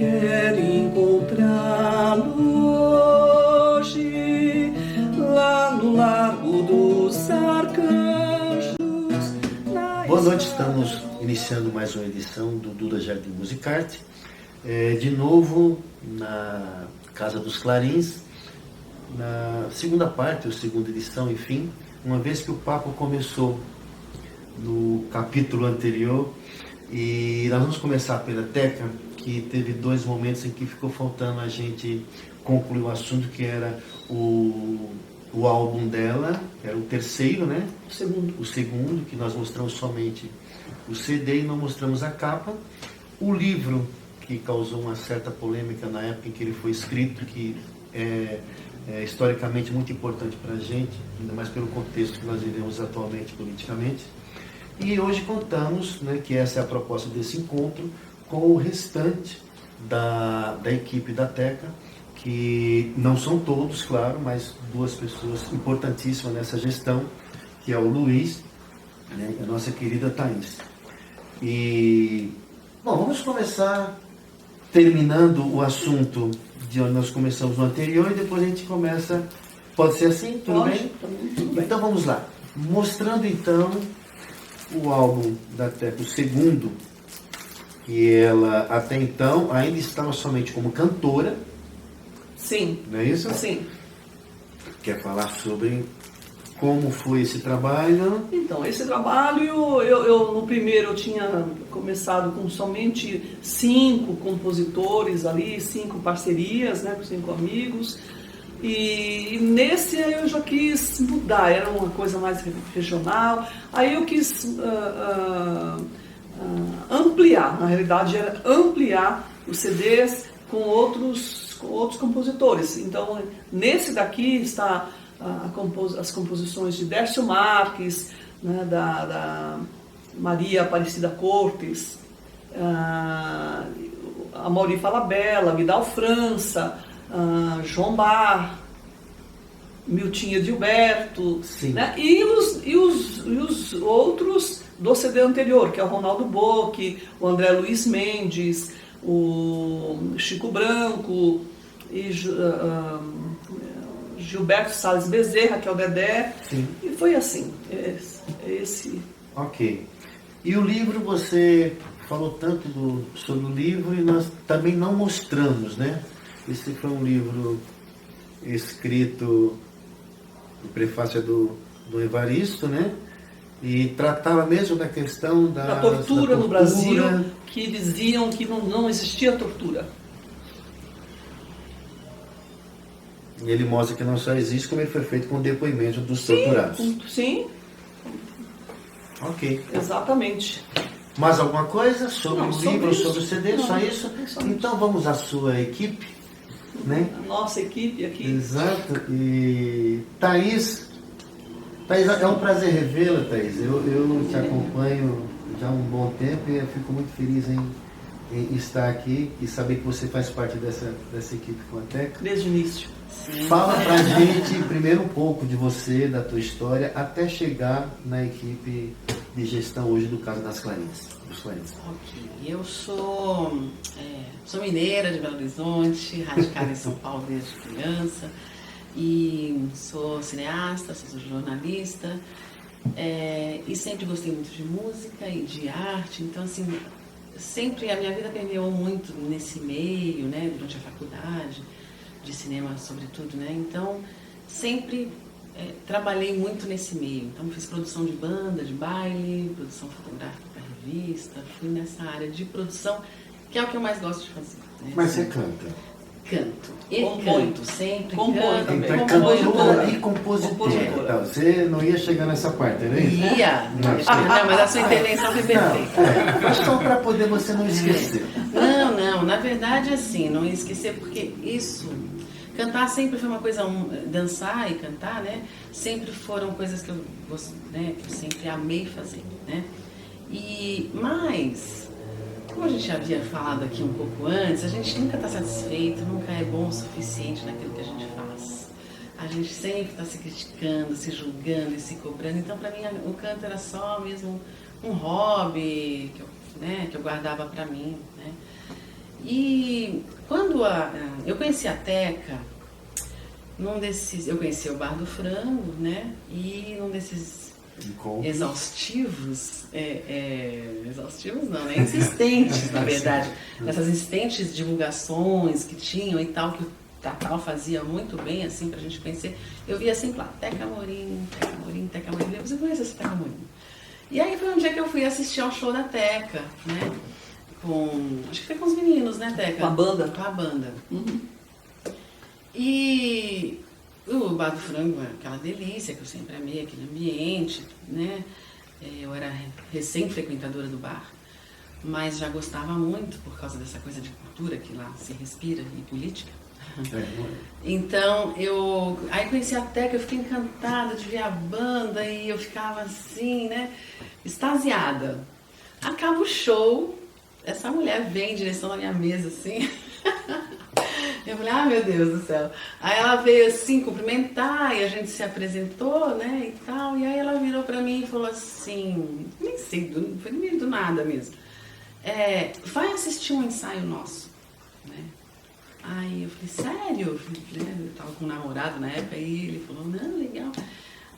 quero encontrá-lo hoje, lá no Largo dos Arcanjos. Boa noite, estamos iniciando mais uma edição do Duda Jardim Musicarte. De novo na Casa dos Clarins, na segunda parte, ou segunda edição, enfim, uma vez que o papo começou no capítulo anterior, e nós vamos começar pela Teca, que teve dois momentos em que ficou faltando a gente concluir o assunto, que era o álbum dela, era o terceiro, né? O segundo, que nós mostramos somente o CD e não mostramos a capa. O livro, que causou uma certa polêmica na época em que ele foi escrito, que é historicamente muito importante para a gente, ainda mais pelo contexto que nós vivemos atualmente politicamente. E hoje contamos, né, que essa é a proposta desse encontro, com o restante da equipe da Teca, que não são todos, claro, mas duas pessoas importantíssimas nessa gestão, que é o Luiz, né, e a nossa querida Thaís. E, bom, vamos começar terminando o assunto de onde nós começamos no anterior, e depois a gente começa, pode ser assim? Tudo bem? Tudo bem. Então vamos lá, mostrando então o álbum da Teca, o segundo, que ela até então ainda estava somente como cantora. Sim. Não é isso? Sim. Quer falar sobre como foi esse trabalho? Então, esse trabalho, eu no primeiro eu tinha começado com somente 5 compositores ali, 5 parcerias, né, com 5 amigos. E nesse eu já quis mudar, era uma coisa mais regional. Aí eu quis ampliar, na realidade era ampliar os CDs com outros compositores. Então, nesse daqui está as composições de Dércio Marques, né, da Maria Aparecida Cortes, Amaury Falabella, Vidal França, João Bar, Miltinha Gilberto, né? E os outros do CD anterior, que é o Ronaldo Bock, o André Luiz Mendes, o Chico Branco e Gilberto Salles Bezerra, que é o Dedé. Sim. E foi assim, esse. Ok. E o livro, você falou tanto sobre o livro e nós também não mostramos, né? Esse foi um livro escrito, o prefácio do Evaristo, né? E tratava mesmo da questão da tortura no Brasil, que diziam que não existia tortura. E ele mostra que não só existe, como ele foi feito com depoimento dos torturados. Sim. Ok. Exatamente. Mais alguma coisa sobre o livro, isso. sobre o CD? Só isso? Então vamos à sua equipe, né? A nossa equipe aqui. Exato. E Thaís, é um prazer revê-la, Thaís. Eu te acompanho já há um bom tempo e eu fico muito feliz em estar aqui e saber que você faz parte dessa equipe com a Teca. Desde o início. Sim. Fala pra gente primeiro um pouco de você, da tua história, até chegar na equipe de gestão hoje do Casa das Clarins. Ok, eu sou mineira de Belo Horizonte, radicada em São Paulo desde criança, e sou cineasta, sou jornalista, e sempre gostei muito de música e de arte. Então, assim, sempre a minha vida permeou muito nesse meio, né, durante a faculdade de cinema, sobretudo, né? Então, sempre trabalhei muito nesse meio. Então, fiz produção de banda, de baile, produção fotográfica para revista, fui nessa área de produção, que é o que eu mais gosto de fazer. Né? Mas você canta? Canto. Canto, sempre canto. Então é cantora e compositora. Então, você não ia chegar nessa parte, né? Ia. Não, mas a sua intervenção foi perfeita. Mas só para poder você não esquecer. Não, na verdade, assim, não ia esquecer, porque cantar sempre foi uma coisa, dançar e cantar, né? Sempre foram coisas que eu sempre amei fazer, né? Mas, como a gente já havia falado aqui um pouco antes, a gente nunca está satisfeito, nunca é bom o suficiente naquilo que a gente faz. A gente sempre está se criticando, se julgando e se cobrando. Então, para mim, o canto era só mesmo um hobby que eu guardava para mim, né? E quando eu conheci a Teca, eu conheci o Bar do Frango, né? E num desses exaustivos não, né? Insistentes, na verdade, nessas insistentes divulgações que tinham e tal, que o Tatal fazia muito bem, assim, pra gente conhecer, eu via sempre lá, Teca Amorim, Teca Amorim, Teca Amorim, você conhece essa Teca Amorim? E aí foi um dia que eu fui assistir ao show da Teca, né? Acho que foi com os meninos, né, Teca? Com a banda? Com a banda. Uhum. E o Bar do Frango é aquela delícia que eu sempre amei, aquele ambiente, né? Eu era recém-frequentadora do bar, mas já gostava muito por causa dessa coisa de cultura que lá se respira e política. Então, aí conheci a Teca, eu fiquei encantada de ver a banda e eu ficava assim, né, extasiada. Acaba o show, essa mulher vem em direção da minha mesa, assim. Eu falei, meu Deus do céu. Aí ela veio assim cumprimentar e a gente se apresentou, né, e tal. E aí ela virou pra mim e falou assim, nem sei, foi meio do nada mesmo. Vai assistir um ensaio nosso, né? Aí eu falei, sério? Eu tava com um namorado na época e ele falou, não, legal.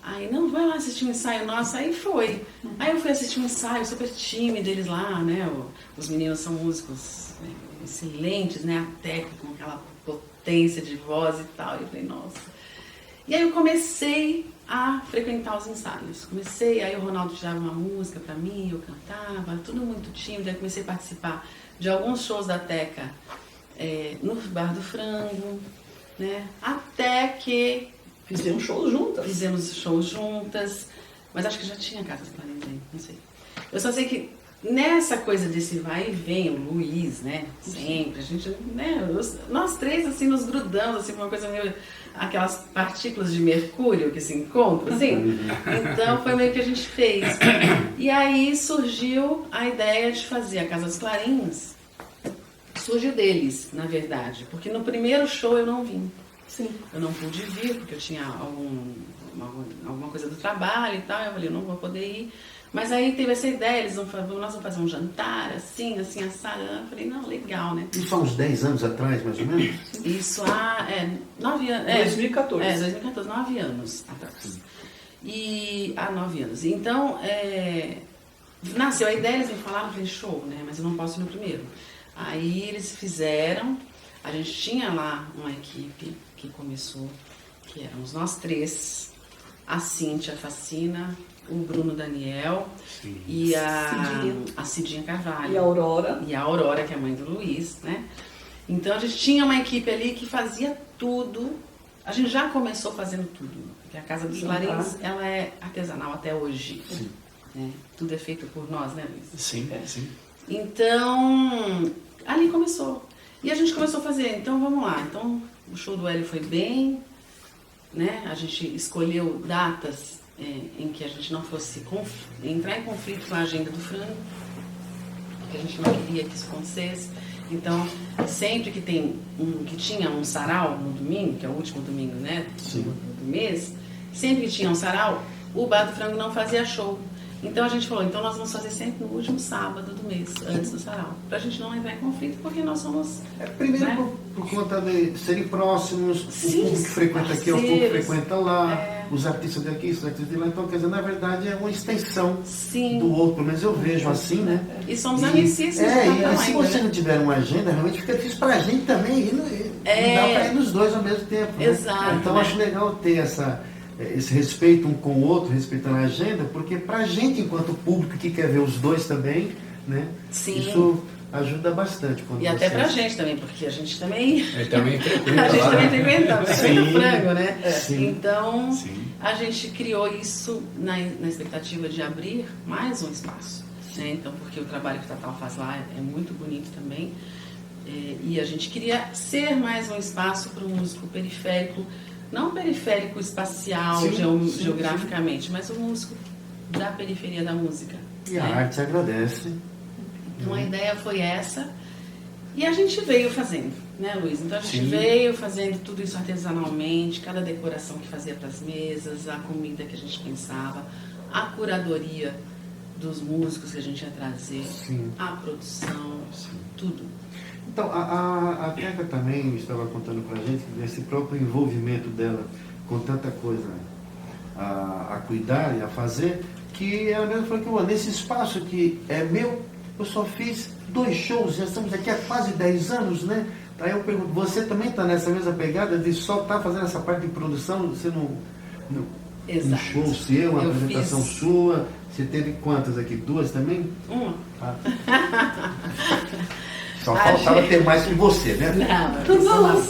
Aí, não, vai lá assistir um ensaio nosso. Aí foi. Aí eu fui assistir um ensaio super tímido deles lá, né? Os meninos são músicos excelentes, né? A Teca com aquela potência de voz e tal. E eu falei, nossa. E aí eu comecei a frequentar os ensaios. Aí o Ronaldo tirava uma música pra mim, eu cantava, tudo muito tímido. Aí comecei a participar de alguns shows da Teca no Bar do Frango, né? Até que fizemos shows juntas, mas acho que já tinha Casa dos Clarins aí, não sei. Eu só sei que nessa coisa desse vai e vem, o Luiz, né? Sempre, a gente, né? Nós três, assim, nos grudamos, assim, uma coisa meio, aquelas partículas de mercúrio que se encontram, assim. Então foi meio que a gente fez. E aí surgiu a ideia de fazer a Casa dos Clarins. Surgiu deles, na verdade, porque no primeiro show eu não vim. Sim. Eu não pude vir, porque eu tinha alguma coisa do trabalho e tal, eu falei, eu não vou poder ir. Mas aí teve essa ideia, nós vamos fazer um jantar, assim, assado. Eu falei, não, legal, né? Isso há uns 10 anos atrás, mais ou menos? Isso há 9 anos. 2014. 2014, 9 anos atrás. E há 9 anos. Então, nasceu a ideia, eles me falaram, eu falei, show, né? Mas eu não posso ir no primeiro. Aí eles fizeram, a gente tinha lá uma equipe que começou, que éramos nós três, a Cíntia Facina, o Bruno Daniel e a Cidinha Carvalho. E a Aurora. E a Aurora, que é a mãe do Luiz, né? Então a gente tinha uma equipe ali que fazia tudo. A gente já começou fazendo tudo, porque a Casa dos Clarins, ela é artesanal até hoje. Né? Tudo é feito por nós, né, Luiz? Sim, sim. Então, ali começou. E a gente começou a fazer, então vamos lá. Então, o show do Hélio foi bem, né? A gente escolheu datas em que a gente não fosse entrar em conflito com a agenda do Frango, porque a gente não queria que isso acontecesse. Então, sempre que tinha um sarau no domingo, que é o último domingo, né, do mês, sempre que tinha um sarau, o Bar do Frango não fazia show. Então a gente falou, então nós vamos fazer sempre no último sábado do mês, antes do sarau, pra gente não entrar em conflito, porque nós somos... Primeiro, né? por conta de serem próximos, sim, o público que frequenta aqui é o público que frequenta lá, os artistas daqui, os artistas de lá, então quer dizer, na verdade é uma extensão do outro, pelo menos eu vejo assim, né? E somos amicíssimos. E se você não tiver uma agenda, realmente fica difícil pra gente também, e não dá pra ir nos dois ao mesmo tempo. Né? Exato. Então acho legal ter esse respeito um com o outro, respeitando a agenda, porque pra gente, enquanto público que quer ver os dois também, né? Sim. Isso ajuda bastante. E até pra gente também, porque a gente também... também frequenta. A gente também frequenta, frequenta o Frango, né? Então, a gente criou isso na expectativa de abrir mais um espaço. Né? Então, porque o trabalho que o Tatal faz lá é muito bonito também. E a gente queria ser mais um espaço para o músico periférico, não periférico espacial, geograficamente, mas o músico da periferia da música. E a arte agradece. Então a ideia foi essa, e a gente veio fazendo, né, Luiz? Então a gente veio fazendo tudo isso artesanalmente, cada decoração que fazia para as mesas, a comida que a gente pensava, a curadoria dos músicos que a gente ia trazer, Sim. a produção, tudo. Então, a Teca também estava contando pra gente desse próprio envolvimento dela com tanta coisa a cuidar e a fazer, que ela mesmo falou que nesse espaço que é meu, eu só fiz 2 shows, já estamos aqui há quase 10 anos, né? Aí eu pergunto, você também está nessa mesma pegada de só estar fazendo essa parte de produção, você um show seu, uma apresentação sua, você teve quantas aqui? 2 também? Uma. Só faltava ter mais que você, né? Não,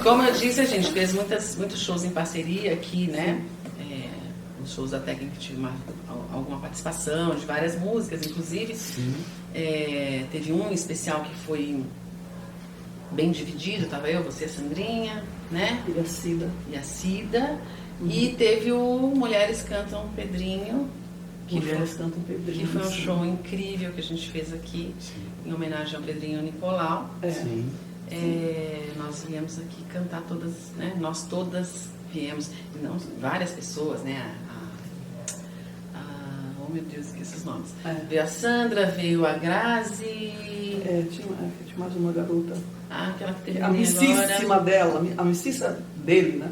como eu disse, a gente fez muitos shows em parceria aqui, né? Os shows da técnica tive alguma participação de várias músicas, inclusive. Teve um especial que foi bem dividido, estava eu, você, a Sandrinha, né? E a Cida. E teve o Mulheres Cantam Pedrinho. Mulheres Cantam Pedrinho. Que foi um show incrível que a gente fez aqui, em homenagem ao Pedrinho Nicolau. Nós viemos aqui cantar todas, né? Nós todas viemos, não, várias pessoas, né? Oh meu Deus, esqueci os nomes. Veio a Sandra, veio a Grazi. Tinha mais uma garota. Aquela que teve a amicíssima dela, a amicíssima dele, né?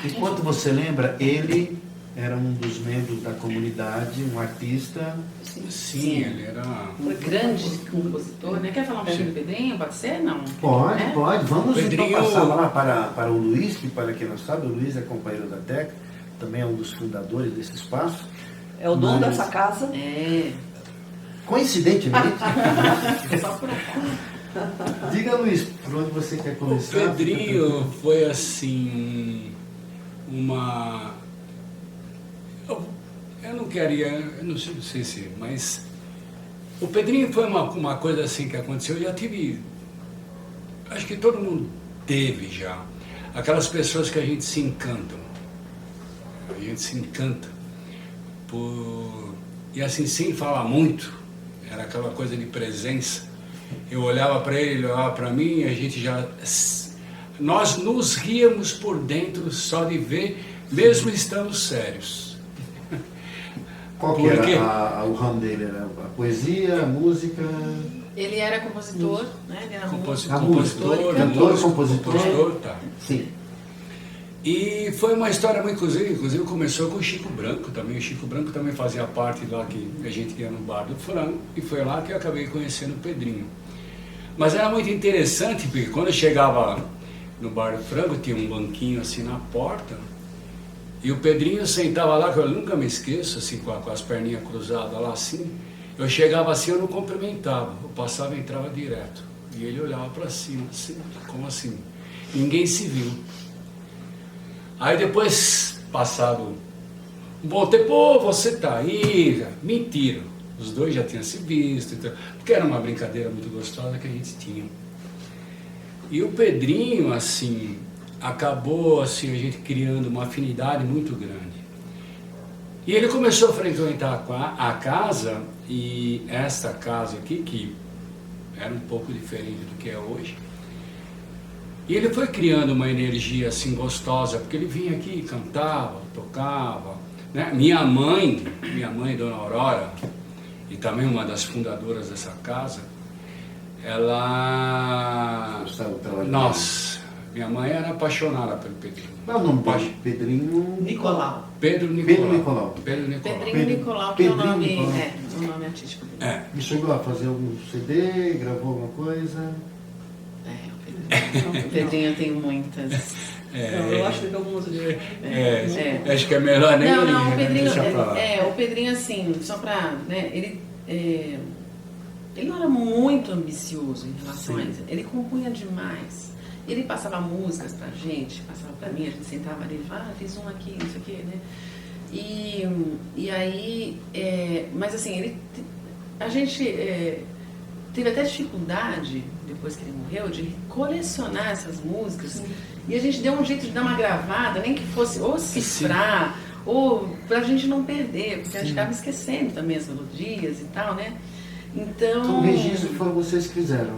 Enquanto você lembra, ele era um dos membros da comunidade, um artista. Sim, ele era um grande compositor, né? Quer falar um pouquinho do Pedrinho? Pode ser? Não? Pode. Vamos Pedrinho... então passar lá para o Luiz, que para quem não sabe, o Luiz é companheiro da Teca, também é um dos fundadores desse espaço. É o dono dessa casa. Coincidentemente. Só por acaso. Diga, Luiz, por onde você quer começar? O Pedrinho foi assim uma... Eu não queria, eu não sei se, mas o Pedrinho foi uma coisa assim que aconteceu. Eu já tive, acho que todo mundo teve já, aquelas pessoas que a gente se encanta e assim, sem falar muito, era aquela coisa de presença. Eu olhava para ele, ele olhava para mim, a gente já... Nós nos ríamos por dentro só de ver, mesmo estando sérios. Qual que era o ramo dele? Era a poesia, a música? Ele era compositor, né? Ele era compositor, tá. Sim. E foi uma história muito inclusive começou com o Chico Branco também. O Chico Branco também fazia parte lá que a gente ia no Bar do Frango, e foi lá que eu acabei conhecendo o Pedrinho. Mas era muito interessante, porque quando eu chegava no Bar do Frango, tinha um banquinho assim na porta, e o Pedrinho sentava lá, que eu nunca me esqueço, assim, com as perninhas cruzadas lá assim. Eu chegava assim, eu não cumprimentava, eu passava e entrava direto. E ele olhava para cima, assim, como assim? Ninguém se viu. Aí depois, passado um bom tempo, você tá aí, mentira. Os dois já tinham se visto, então, porque era uma brincadeira muito gostosa que a gente tinha. E o Pedrinho, assim, acabou, assim, a gente criando uma afinidade muito grande. E ele começou a frequentar a casa, e esta casa aqui, que era um pouco diferente do que é hoje, e ele foi criando uma energia assim gostosa, porque ele vinha aqui, cantava, tocava, né? Minha mãe, Dona Aurora, e também uma das fundadoras dessa casa, ela... Nossa, minha mãe era apaixonada pelo Pedrinho. Qual é o nome dele? Pedrinho... Nicolau. Pedro Nicolau. Pedrinho Nicolau, que é o nome artístico dele. E chegou a fazer algum CD, gravou alguma coisa? O Pedrinho tem muitas. Eu acho que tem algumas ali. Acho que é melhor nem... Não, o Pedrinho, deixa pra lá. o Pedrinho assim, só pra, né, ele não era muito ambicioso em relação a isso, ele compunha demais. Ele passava músicas pra gente, passava pra mim, a gente sentava ali e falava, fiz um aqui, isso aqui, né? E aí, mas assim, a gente teve até dificuldade, depois que ele morreu, de colecionar essas músicas. Sim. E a gente deu um jeito de dar uma gravada, nem que fosse ou cifrar, ou pra gente não perder, porque a gente ficava esquecendo também as melodias e tal, né? Então, o registro foram vocês que fizeram.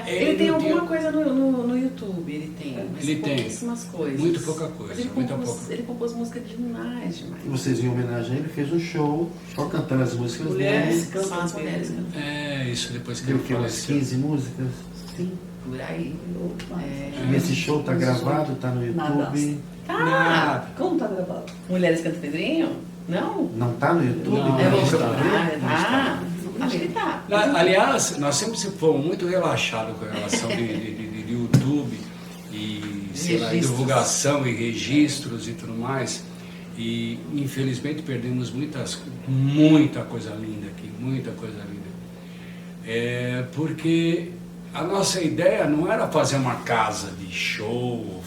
ele tem alguma coisa no YouTube, ele tem, mas Ele tem. pouquíssimas coisas. Muito pouca coisa, Mas pouca. ele compôs música demais. E vocês, em homenagem a ele, fez um show só cantando as músicas Mulheres dele. Só as mulheres cantando. Isso depois que Deu ele que umas faleceu. 15 músicas. Sim, por aí. E esse show tá gravado, tá no Nada. YouTube. Tá! Como tá gravado? Mulheres Cantam Pedrinho? Não? Não tá no YouTube? Não, Eu não vou está. tá. Acho que tá. Aliás, nós sempre fomos muito relaxados com a relação de YouTube e sei lá, Registros. divulgação e registros e tudo mais. E infelizmente perdemos muita coisa linda aqui, muita coisa linda. Porque a nossa ideia não era fazer uma casa de show,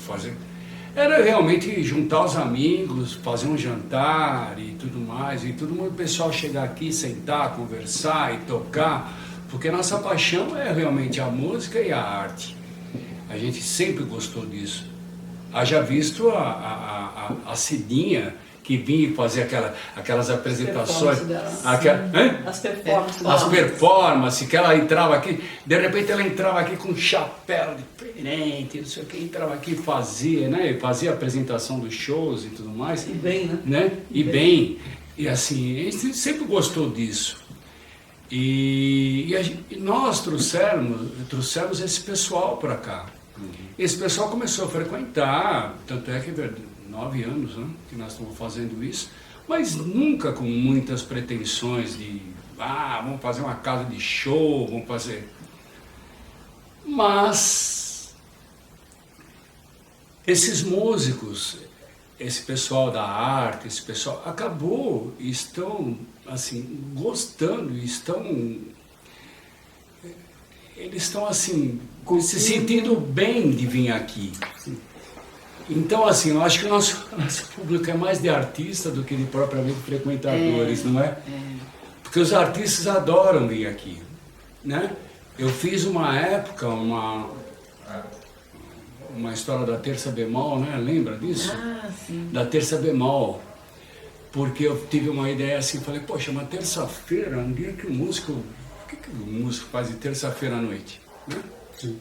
era realmente juntar os amigos, fazer um jantar e tudo mais, e todo mundo, o pessoal chegar aqui, sentar, conversar e tocar, porque nossa paixão é realmente a música e a arte. A gente sempre gostou disso. Haja visto a Cidinha, que vinha fazer aquelas apresentações, As performances as dela. performances, que ela entrava aqui, de repente ela entrava aqui com um chapéu diferente, não sei o que, entrava aqui e fazia, né? Fazia a apresentação dos shows e tudo mais. E bem, né? Né? E bem. E assim, a gente sempre gostou disso. E nós trouxemos esse pessoal para cá. Esse pessoal começou a frequentar, tanto é que 9 anos, né, que nós estamos fazendo isso, mas nunca com muitas pretensões de, vamos fazer uma casa de show, vamos fazer. Mas esses músicos, esse pessoal da arte, esse pessoal estão assim gostando, eles estão assim se sentindo bem de vir aqui. Então, assim, eu acho que o nosso público é mais de artista do que de propriamente frequentadores, não é? Porque os artistas adoram vir aqui, né? Eu fiz uma época, uma história da terça bemol, né? Lembra disso? Ah, sim. Da terça bemol. Porque eu tive uma ideia assim, falei, poxa, uma terça-feira, um dia que o músico faz de terça-feira à noite? Né? Sim.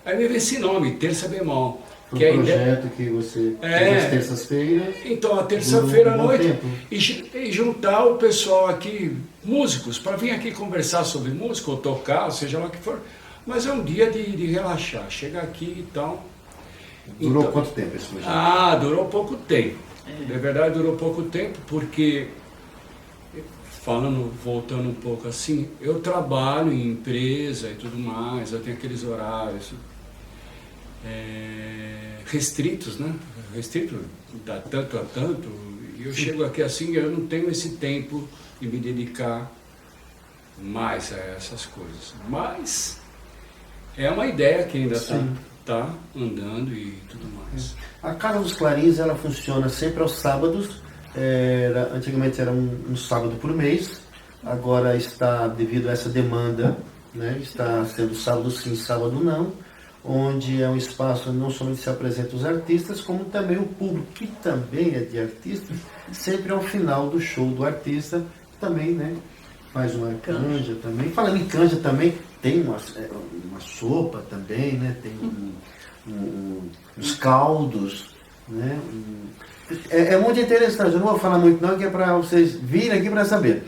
Aí me veio esse nome, terça bemol. Foi Que um a ideia... projeto que você fez às terças-feiras. Então, a terça-feira à Durou um bom noite, tempo. e juntar o pessoal aqui, músicos, para vir aqui conversar sobre música, ou tocar, seja lá o que for. Mas é um dia de relaxar, chega aqui e tal. Durou Então, quanto tempo esse projeto? durou pouco tempo. De verdade, durou pouco tempo, porque, voltando um pouco assim, eu trabalho em empresa e tudo mais, eu tenho aqueles horários restritos, né? Restrito da tanto a tanto, e eu chego aqui assim, eu não tenho esse tempo de me dedicar mais a essas coisas. Mas é uma ideia que ainda está andando e tudo mais. A Casa dos Clarins, ela funciona sempre aos sábados. Antigamente era um sábado por mês. Agora está, devido a essa demanda, né, está sendo sábado sim, sábado não, onde é um espaço onde não somente se apresentam os artistas, como também o público, que também é de artistas, sempre ao final do show do artista, também, né, faz uma canja também. Falando em canja também, tem uma sopa também, né, tem uns caldos, né. É muito interessante, eu não vou falar muito não, que é para vocês virem aqui para saber.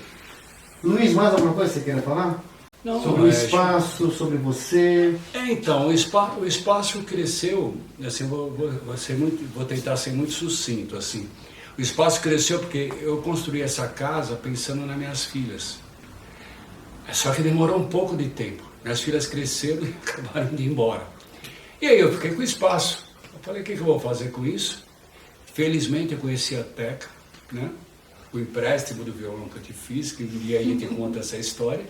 Luiz, mais alguma coisa que você queira falar? Não, sobre o espaço, sobre você? Então, o espaço cresceu, assim, vou tentar ser muito sucinto, assim. O espaço cresceu porque eu construí essa casa pensando nas minhas filhas. Só que demorou um pouco de tempo. Minhas filhas cresceram e acabaram de ir embora. E aí eu fiquei com o espaço. Eu falei, o que eu vou fazer com isso? Felizmente eu conheci a Teca, né? O empréstimo do violão que eu te fiz, que um dia a gente conta essa história.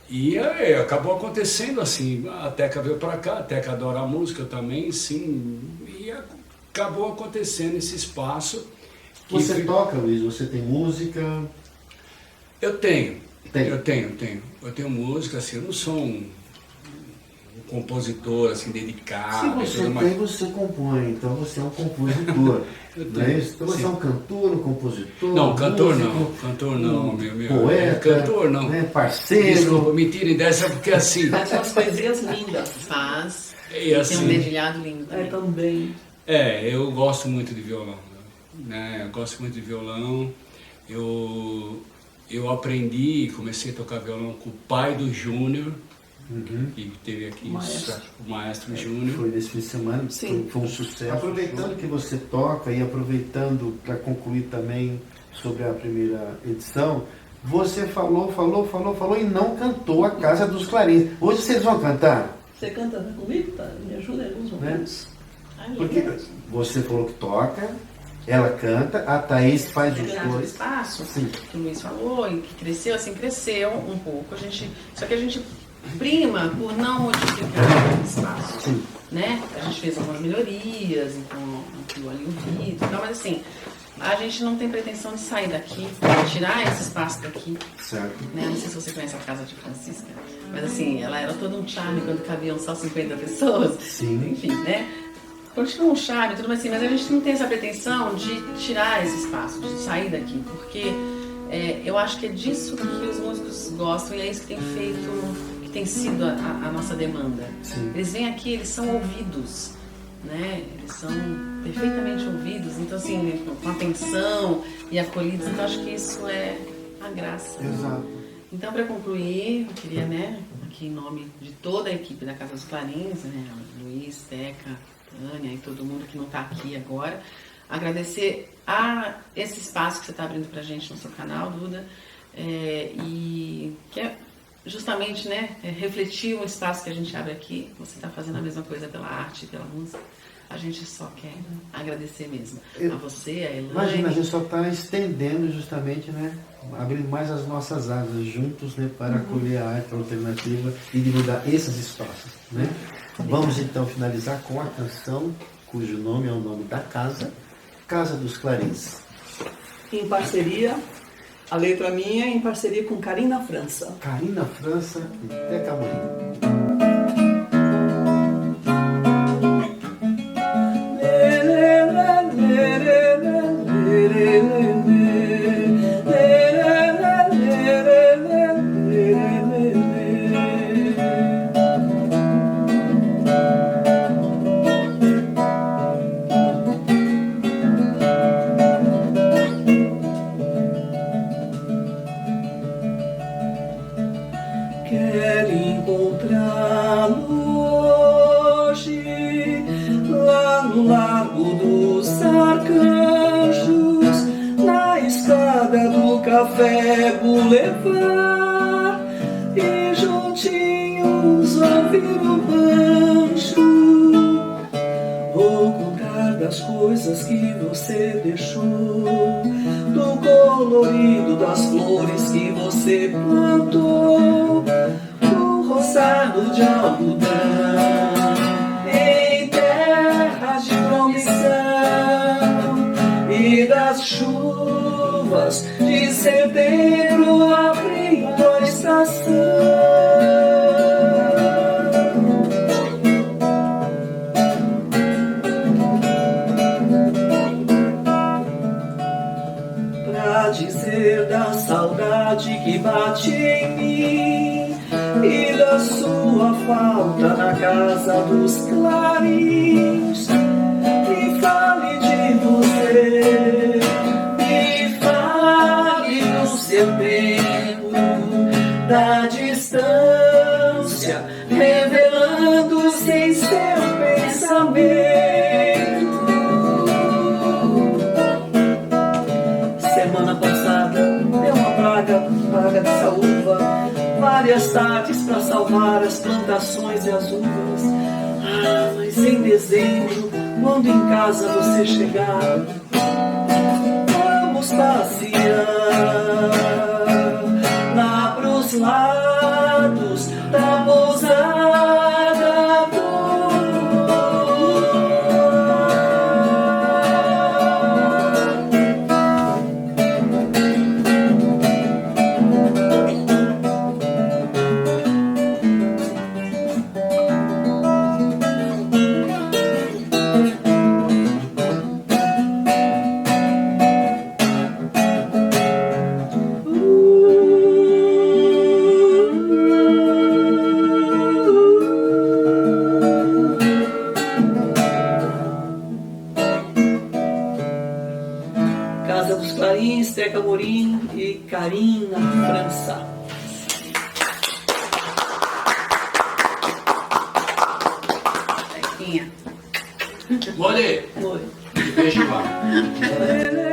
E aí, acabou acontecendo assim, a Teca veio para cá, a Teca adora a música também, sim, e acabou acontecendo esse espaço. Você toca, Luiz? Você tem música? Eu tenho música, assim, eu não sou um compositor assim, dedicado. Se você tem, você compõe, então você é um compositor. Não é isso? Então você é um cantor, um compositor. Não, cantor músico, não, cantor não, meu. Poeta, Cantor não. né, parceiro. Desculpa, me tirem dessa porque assim. Faz umas poesias lindas. Faz. E assim, tem um dedilhado lindo É, também. também. eu gosto muito de violão. Né? Eu gosto muito de violão. Eu aprendi, comecei a tocar violão com o pai do Júnior, que teve aqui o maestro Júnior. Foi nesse fim de semana, Sim. foi um sucesso. Aproveitando que você toca e aproveitando para concluir também sobre a primeira edição, você falou e não cantou a Casa dos Clarins. Hoje vocês vão cantar? Você canta comigo? Tá? Me ajuda em alguns momentos. Porque você falou que toca, ela canta, a Thaís faz os Teatro do dois. Espaço, Sim. que o Luiz falou, e que cresceu, assim, cresceu um pouco. Só que a gente prima por não modificar o espaço. Sim. Né? A gente fez algumas melhorias, então ampliou ali o vidro, então, mas assim, a gente não tem pretensão de sair daqui, tirar esse espaço daqui. Certo. Né? Não sei se você conhece a casa de Francisca, mas assim, ela era todo um charme quando cabiam só 50 pessoas. Sim. Enfim, né? Continua um charme, tudo mais assim, mas a gente não tem essa pretensão de tirar esse espaço, de sair daqui, porque eu acho que é disso que os músicos gostam e é isso que tem feito, que tem sido a nossa demanda. Sim. Eles vêm aqui, eles são ouvidos, né? Eles são perfeitamente ouvidos, então assim, com atenção e acolhidos, então acho que isso é a graça. Exato. Então, para concluir, eu queria, né, aqui em nome de toda a equipe da Casa dos Clarins, né, Luiz, Teca, Tânia e todo mundo que não está aqui agora, agradecer a esse espaço que você está abrindo para a gente no seu canal, Duda, e que é justamente, né, refletir o espaço que a gente abre aqui. Você está fazendo a mesma coisa pela arte e pela música. A gente só quer agradecer mesmo a você, a Elaine. Imagina, a gente só está estendendo justamente, né? Abrindo mais as nossas asas juntos, né? Para acolher a arte alternativa e divulgar esses espaços, né? Vamos então finalizar com a canção cujo nome é o nome da casa, Casa dos Clarins. Em parceria, a letra minha em parceria com Karina França. Karina França e Teca Amorim. Quero encontrá-lo hoje, lá no Largo dos Arcanjos, na escada do Café Boulevard, e juntinhos ouvir o banjo. Vou contar das coisas que você deixou, do colorido das flores que você plantou, do roçado de algodão em terra de promissão, e das chuvas de setembro abrindo a estação. Dizer da saudade que bate em mim e da sua falta na casa dos Clarins. Me fale de você, me fale do seu tempo, da distância, revelando-se em seu pensamento. Semana passada deu uma praga de saúva, várias tardes para salvar as plantações e as uvas. Ah, mas em dezembro, quando em casa você chegar, vamos passear lá pros lados da pousada do França. Tequinha. Mole, Oi. beijo, Ivan.